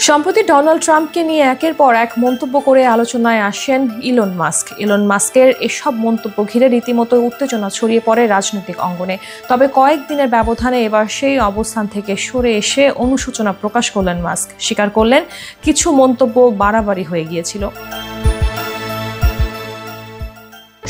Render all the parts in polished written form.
সম্প্রতি ডোনাল্ড ট্রাম্পকে নিয়ে একের পর এক মন্তব্য করে আলোচনায় আসেন ইলন মাস্ক। ইলন মাস্কের এসব মন্তব্য ঘিরে রীতিমতো উত্তেজনা ছড়িয়ে পড়ে রাজনৈতিক অঙ্গনে। তবে কয়েকদিনের ব্যবধানে এবার সেই অবস্থান থেকে সরে এসে অনুশোচনা প্রকাশ করলেন মাস্ক। স্বীকার করলেন কিছু মন্তব্য বাড়াবাড়ি হয়ে গিয়েছিল।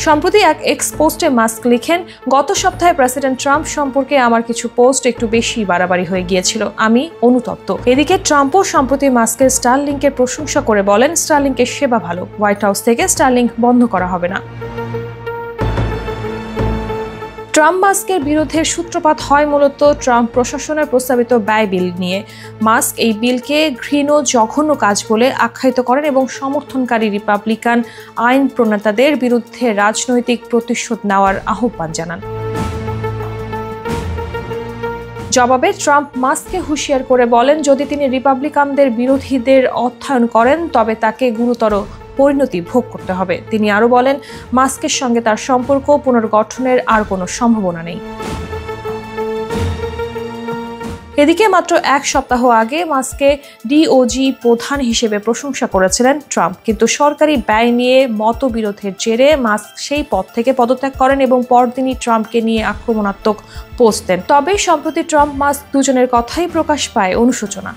সম্প্রতি এক এক্স পোস্টে মাস্ক লিখেন, গত সপ্তাহে প্রেসিডেন্ট ট্রাম্প সম্পর্কে আমার কিছু পোস্ট একটু বেশি বাড়াবাড়ি হয়ে গিয়েছিল। আমি অনুতপ্ত। এদিকে ট্রাম্পও সম্প্রতি মাস্কের স্টারলিংকের প্রশংসা করে বলেন, স্টারলিংকের সেবা ভালো, হোয়াইট হাউস থেকে স্টারলিংক বন্ধ করা হবে না। ট্রাম্প মাস্কের বিরুদ্ধে সূত্রপাত হয় মূলত ট্রাম্প প্রশাসনের প্রস্তাবিত ব্যয় বিল নিয়ে। মাস্ক এই বিলকে ঘৃণ্য জঘন্য কাজ বলে আখ্যায়িত করেন এবং সমর্থনকারী রিপাবলিকান আইন প্রণেতাদের বিরুদ্ধে রাজনৈতিক প্রতিশোধ নেওয়ার আহ্বান জানান। জবাবে ট্রাম্প মাস্ককে হুঁশিয়ার করে বলেন, যদি তিনি রিপাবলিকানদের বিরোধীদের অর্থায়ন করেন তবে তাকে গুরুতর পরিণতি ভোগ করতে হবে। তিনি আরও বলেন, মাস্কের সঙ্গে তার সম্পর্ক পুনর্গঠনের আর কোনো সম্ভাবনা নেই। এদিকে মাত্র এক সপ্তাহ আগে মাস্ককে ডিওজি প্রধান হিসেবে প্রশংসা করেছিলেন ট্রাম্প, কিন্তু সরকারি ব্যয় নিয়ে মতবিরোধের জেরে মাস্ক সেই পদ থেকে পদত্যাগ করেন এবং পরদিনই ট্রাম্পকে নিয়ে আক্রমণাত্মক পোস্ট দেন। তবে সম্প্রতি ট্রাম্প মাস্ক দুজনের কথাই প্রকাশ পায় অনুশোচনা।